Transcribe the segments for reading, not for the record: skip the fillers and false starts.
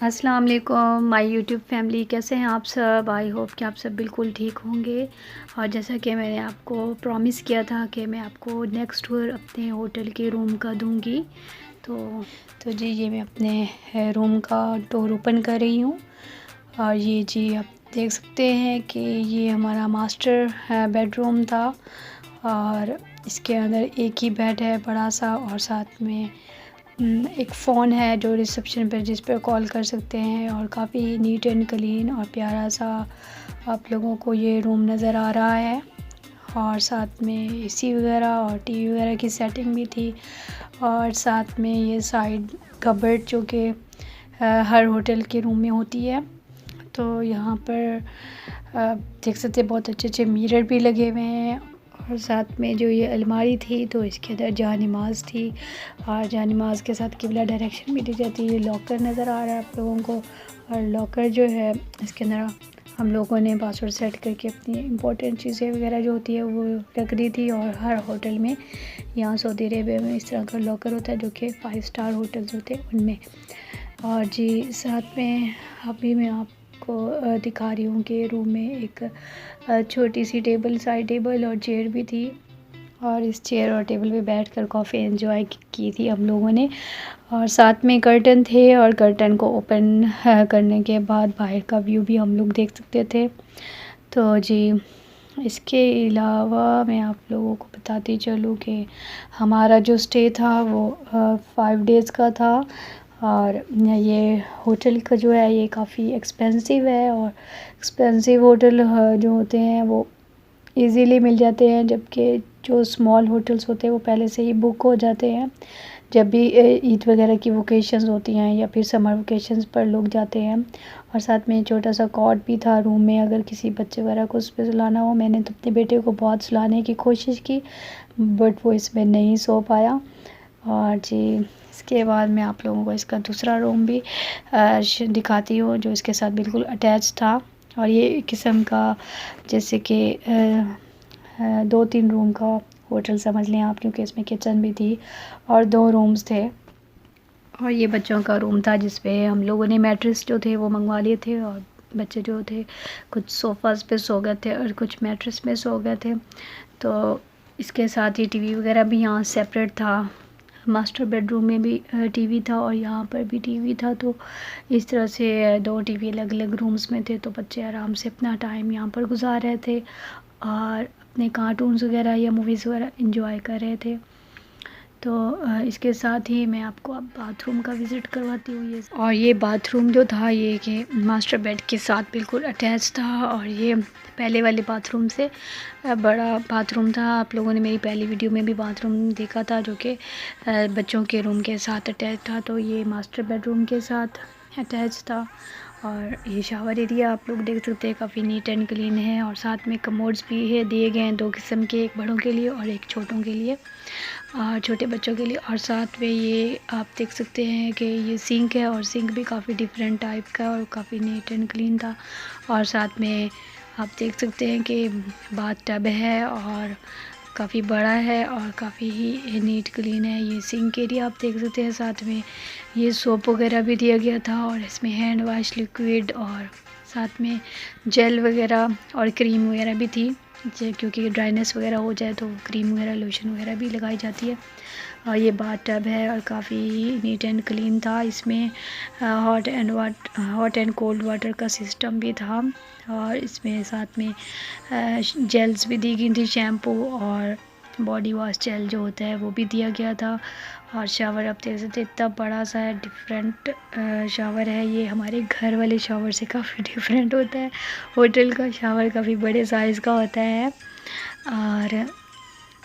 अस्सलाम वालेकुम my YouTube family, कैसे हैं आप सब। आई होप कि आप सब बिल्कुल ठीक होंगे। और जैसा कि मैंने आपको प्रॉमिस किया था कि मैं आपको नेक्स्ट टूर अपने होटल के रूम का दूंगी। तो जी ये मैं अपने रूम का डोर ओपन कर रही हूँ। और ये जी आप देख सकते हैं कि ये हमारा मास्टर बेडरूम था। और इसके अंदर एक ही बेड है बड़ा सा, और साथ में एक फ़ोन है जो रिसेप्शन पर जिस पर कॉल कर सकते हैं। और काफ़ी नीट एंड क्लीन और प्यारा सा आप लोगों को ये रूम नज़र आ रहा है। और साथ में एसी वगैरह और टीवी वगैरह की सेटिंग भी थी। और साथ में ये साइड कबर्ड जो कि हर होटल के रूम में होती है। तो यहाँ पर देख सकते हैं बहुत अच्छे अच्छे मिरर भी लगे हुए हैं। और साथ में जो ये अलमारी थी तो इसके अंदर जहाँ नमाज़ थी, और जहाँ नमाज़ के साथ किबला डायरेक्शन भी दी जाती है। ये लॉकर नज़र आ रहा है आप लोगों को। और लॉकर जो है इसके अंदर हम लोगों ने पासवर्ड सेट करके अपनी इंपॉर्टेंट चीज़ें वगैरह जो होती है वो रख दी थी। और हर होटल में यहाँ सऊदी अरेबिया में इस तरह का लॉकर होता है जो कि 5 स्टार होटल्स होते हैं उनमें। और जी साथ में अभी मैं आपको दिखा रही हूँ कि रूम में एक छोटी सी टेबल, साइड टेबल और चेयर भी थी। और इस चेयर और टेबल पे बैठकर कॉफ़ी एंजॉय की थी हम लोगों ने। और साथ में कर्टन थे, और कर्टन को ओपन करने के बाद बाहर का व्यू भी हम लोग देख सकते थे। तो जी इसके अलावा मैं आप लोगों को बताती चलूँ कि हमारा जो स्टे था वो 5 डेज़ का था। और ये होटल का जो है ये काफ़ी एक्सपेंसिव है। और एक्सपेंसिव होटल जो होते हैं वो इजीली मिल जाते हैं, जबकि जो स्मॉल होटल्स होते हैं वो पहले से ही बुक हो जाते हैं। जब भी ईद वगैरह की वोकेशंस होती हैं या फिर समर वोकेशंस पर लोग जाते हैं। और साथ में छोटा सा कॉट भी था रूम में, अगर किसी बच्चे वगैरह को उस पर सुलाना हो। मैंने तो अपने बेटे को बहुत सुलाने की कोशिश की बट वो इसमें नहीं सो पाया। और जी इसके बाद मैं आप लोगों को इसका दूसरा रूम भी दिखाती हूँ जो इसके साथ बिल्कुल अटैच था। और ये एक किस्म का जैसे कि 2-3 रूम का होटल समझ लें आप, क्योंकि इसमें किचन भी थी और 2 रूम्स थे। और ये बच्चों का रूम था जिसपे हम लोगों ने मैट्रेस जो थे वो मंगवा लिए थे। और बच्चे जो थे कुछ सोफ़ाज़ पे सो गए थे और कुछ मैट्रेस में सो गए थे। तो इसके साथ ही टीवी वगैरह भी यहाँ सेपरेट था। मास्टर बेडरूम में भी टीवी था और यहाँ पर भी टीवी था। तो इस तरह से 2 टीवी अलग अलग रूम्स में थे। तो बच्चे आराम से अपना टाइम यहाँ पर गुजार रहे थे और अपने कार्टून्स वगैरह या मूवीज़ वगैरह एंजॉय कर रहे थे। तो इसके साथ ही मैं आपको अब बाथरूम का विज़िट करवाती हूँ। ये और ये बाथरूम जो था ये कि मास्टर बेड के साथ बिल्कुल अटैच था। और ये पहले वाले बाथरूम से बड़ा बाथरूम था। आप लोगों ने मेरी पहली वीडियो में भी बाथरूम देखा था जो कि बच्चों के रूम के साथ अटैच था। तो ये मास्टर बेडरूम के साथ अटैच था। और ये शावर एरिया आप लोग देख सकते हैं काफ़ी नीट एंड क्लीन है। और साथ में कमोड्स भी है दिए गए हैं 2 किस्म के, एक बड़ों के लिए और एक छोटों के लिए, छोटे बच्चों के लिए। और साथ में ये आप देख सकते हैं कि ये सिंक है, और सिंक भी काफ़ी डिफरेंट टाइप का और काफ़ी नीट एंड क्लीन था। और साथ में आप देख सकते हैं कि बाथ टब है और काफ़ी बड़ा है और काफ़ी ही नीट क्लीन है। ये सिंक एरिया आप देख सकते हैं। साथ में ये सोप वगैरह भी दिया गया था, और इसमें हैंड वॉश लिक्विड और साथ में जेल वगैरह और क्रीम वगैरह भी थी, क्योंकि ड्राइनेस वगैरह हो जाए तो क्रीम वगैरह लोशन वगैरह भी लगाई जाती है। और ये बाथ टब है और काफ़ी नीट एंड क्लीन था। इसमें हॉट एंड कोल्ड वाटर का सिस्टम भी था। और इसमें साथ में जेल्स भी दी गई थी, शैम्पू और बॉडी वॉश जेल जो होता है वो भी दिया गया था। और शावर आप देख सकते इतना बड़ा सा है, डिफरेंट शावर है। ये हमारे घर वाले शावर से काफ़ी डिफरेंट होता है। होटल का शावर काफ़ी बड़े साइज़ का होता है। और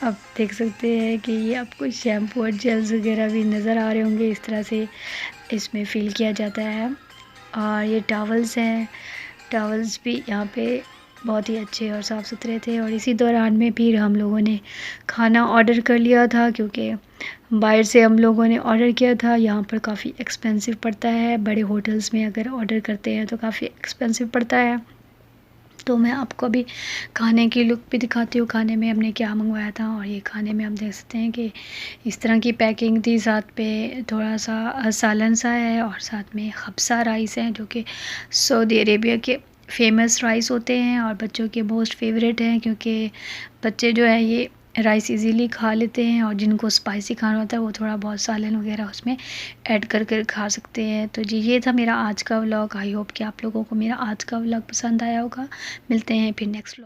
आप देख सकते हैं कि ये आपको शैम्पू और जेल्स वगैरह भी नज़र आ रहे होंगे, इस तरह से इसमें फ़िल किया जाता है। और ये टॉवल्स हैं, टॉवल्स भी यहाँ पे बहुत ही अच्छे और साफ़ सुथरे थे। और इसी दौरान में फिर हम लोगों ने खाना ऑर्डर कर लिया था, क्योंकि बाहर से हम लोगों ने ऑर्डर किया था। यहाँ पर काफ़ी एक्सपेंसिव पड़ता है, बड़े होटल्स में अगर ऑर्डर करते हैं तो काफ़ी एक्सपेंसिव पड़ता है। तो मैं आपको अभी खाने की लुक भी दिखाती हूँ, खाने में हमने क्या मंगवाया था। और ये खाने में हम देख सकते हैं कि इस तरह की पैकिंग थी, साथ पे थोड़ा सा सालन सा है और साथ में खब्सा राइस है जो कि सऊदी अरेबिया के फेमस राइस होते हैं और बच्चों के मोस्ट फेवरेट हैं, क्योंकि बच्चे जो है ये राइस इजीली खा लेते हैं और जिनको स्पाइसी खाना होता है वो थोड़ा बहुत सालन वगैरह उसमें ऐड कर कर खा सकते हैं। तो जी ये था मेरा आज का व्लॉग। आई होप कि आप लोगों को मेरा आज का व्लॉग पसंद आया होगा। मिलते हैं फिर नेक्स्ट व्लॉग।